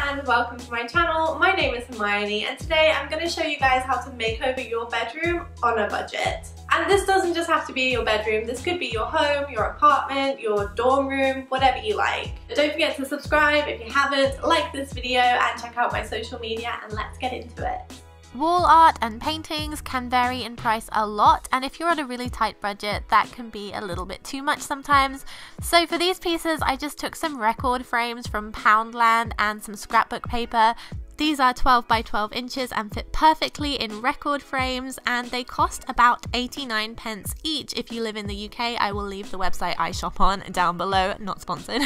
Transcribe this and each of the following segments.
and welcome to my channel. My name is Hermione and today I'm going to show you guys how to make over your bedroom on a budget. And this doesn't just have to be your bedroom, this could be your home, your apartment, your dorm room, whatever you like. But don't forget to subscribe if you haven't, like this video and check out my social media, and let's get into it. Wall art and paintings can vary in price a lot, and if you're on a really tight budget that can be a little bit too much sometimes. So for these pieces I just took some record frames from Poundland and some scrapbook paper. These are 12 by 12 inches and fit perfectly in record frames, and they cost about 89 pence each. If you live in the UK, I will leave the website I shop on down below, not sponsored.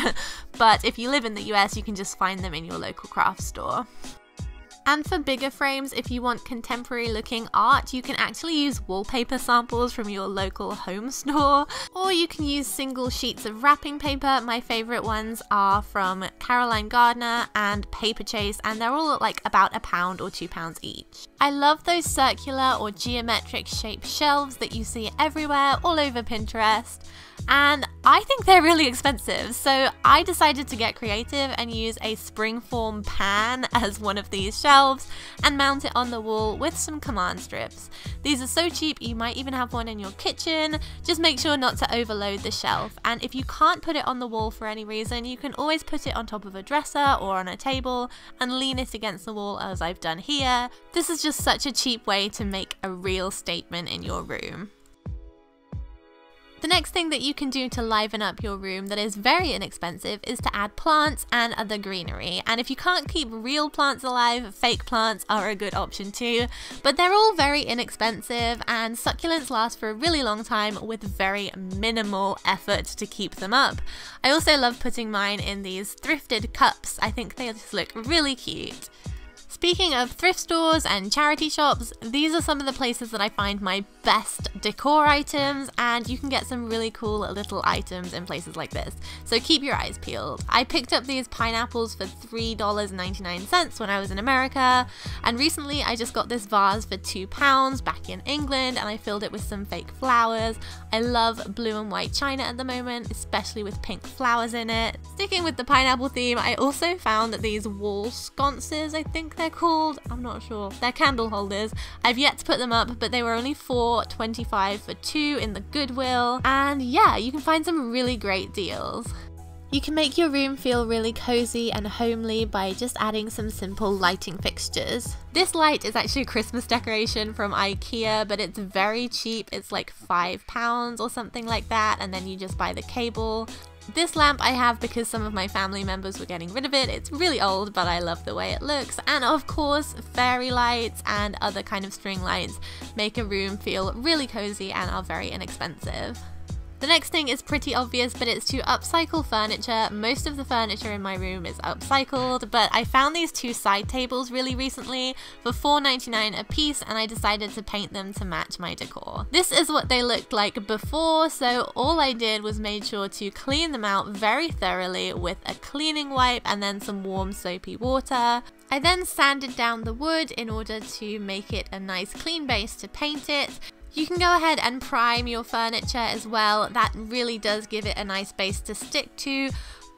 But if you live in the US, you can just find them in your local craft store. And for bigger frames, if you want contemporary looking art, you can actually use wallpaper samples from your local home store, or you can use single sheets of wrapping paper. My favourite ones are from Caroline Gardner and Paper Chase, and they're all like about £1 or £2 each. I love those circular or geometric shaped shelves that you see everywhere, all over Pinterest. And I think they're really expensive, so I decided to get creative and use a springform pan as one of these shelves and mount it on the wall with some command strips. These are so cheap, you might even have one in your kitchen. Just make sure not to overload the shelf, and if you can't put it on the wall for any reason, you can always put it on top of a dresser or on a table and lean it against the wall, as I've done here. This is just such a cheap way to make a real statement in your room. The next thing that you can do to liven up your room that is very inexpensive is to add plants and other greenery. And if you can't keep real plants alive, fake plants are a good option too. But they're all very inexpensive, and succulents last for a really long time with very minimal effort to keep them up. I also love putting mine in these thrifted cups. I think they just look really cute. Speaking of thrift stores and charity shops, these are some of the places that I find my best decor items, and you can get some really cool little items in places like this, so keep your eyes peeled. I picked up these pineapples for $3.99 when I was in America, and recently I just got this vase for £2 back in England, and I filled it with some fake flowers. I love blue and white china at the moment, especially with pink flowers in it. Sticking with the pineapple theme, I also found that these wall sconces, I think they're called, I'm not sure, they're candle holders. I've yet to put them up, but they were only $4.25 for 2 in the Goodwill, and yeah, you can find some really great deals. You can make your room feel really cozy and homely by just adding some simple lighting fixtures. This light is actually a Christmas decoration from IKEA, but it's very cheap. It's like £5 or something like that, and then you just buy the cable. This lamp I have because some of my family members were getting rid of it. It's really old, but I love the way it looks. And of course, fairy lights and other kind of string lights make a room feel really cozy and are very inexpensive. The next thing is pretty obvious, but it's to upcycle furniture. Most of the furniture in my room is upcycled, but I found these 2 side tables really recently for $4.99 a piece, and I decided to paint them to match my decor. This is what they looked like before, so all I did was made sure to clean them out very thoroughly with a cleaning wipe and then some warm soapy water. I then sanded down the wood in order to make it a nice clean base to paint it. You can go ahead and prime your furniture as well. That really does give it a nice base to stick to.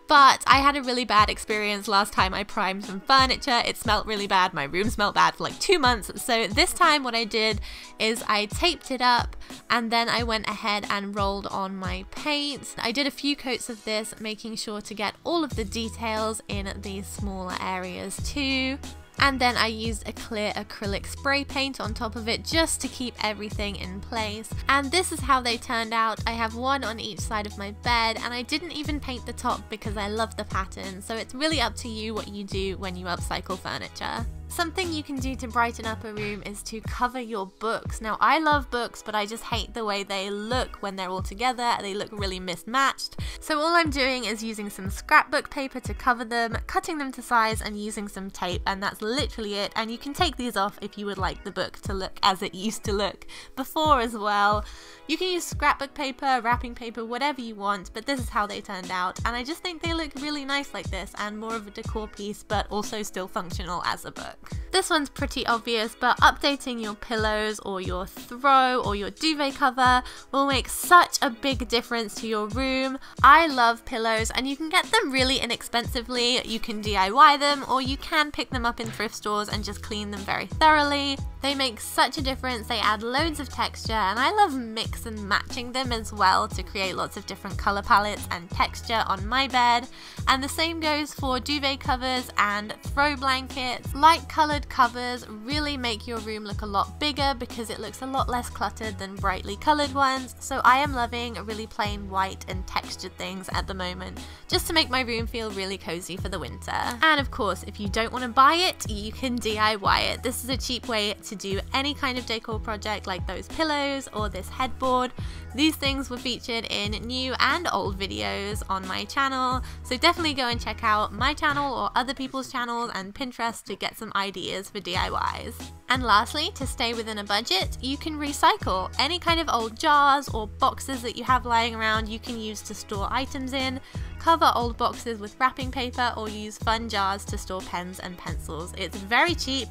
But I had a really bad experience last time I primed some furniture. It smelled really bad. My room smelled bad for like 2 months. So this time what I did is I taped it up, and then I went ahead and rolled on my paint. I did a few coats of this, making sure to get all of the details in these smaller areas too. And then I used a clear acrylic spray paint on top of it just to keep everything in place. And this is how they turned out. I have one on each side of my bed, and I didn't even paint the top because I love the pattern. So it's really up to you what you do when you upcycle furniture. Something you can do to brighten up a room is to cover your books. Now, I love books, but I just hate the way they look when they're all together. They look really mismatched. So all I'm doing is using some scrapbook paper to cover them, cutting them to size and using some tape, and that's literally it. And you can take these off if you would like the book to look as it used to look before as well. You can use scrapbook paper, wrapping paper, whatever you want, but this is how they turned out. And I just think they look really nice like this, and more of a decor piece, but also still functional as a book. This one's pretty obvious, but updating your pillows or your throw or your duvet cover will make such a big difference to your room. I love pillows, and you can get them really inexpensively. You can DIY them, or you can pick them up in thrift stores and just clean them very thoroughly. They make such a difference. They add loads of texture, and I love mix and matching them as well to create lots of different color palettes and texture on my bed. And the same goes for duvet covers and throw blankets. Light colored covers really make your room look a lot bigger because it looks a lot less cluttered than brightly colored ones. So I am loving really plain white and textured things at the moment, just to make my room feel really cozy for the winter. And of course, if you don't want to buy it, you can DIY it. This is a cheap way to do any kind of decor project like those pillows or this headboard. These things were featured in new and old videos on my channel, so definitely go and check out my channel or other people's channels and Pinterest to get some ideas for DIYs. And lastly, to stay within a budget, you can recycle any kind of old jars or boxes that you have lying around. You can use to store items in, cover old boxes with wrapping paper, or use fun jars to store pens and pencils. It's very cheap,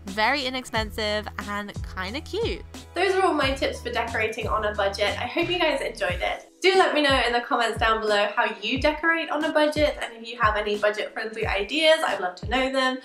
very inexpensive, and kind of cute. Those are all my tips for decorating on a budget. I hope you guys enjoyed it. Do let me know in the comments down below how you decorate on a budget, and if you have any budget friendly ideas, I'd love to know them.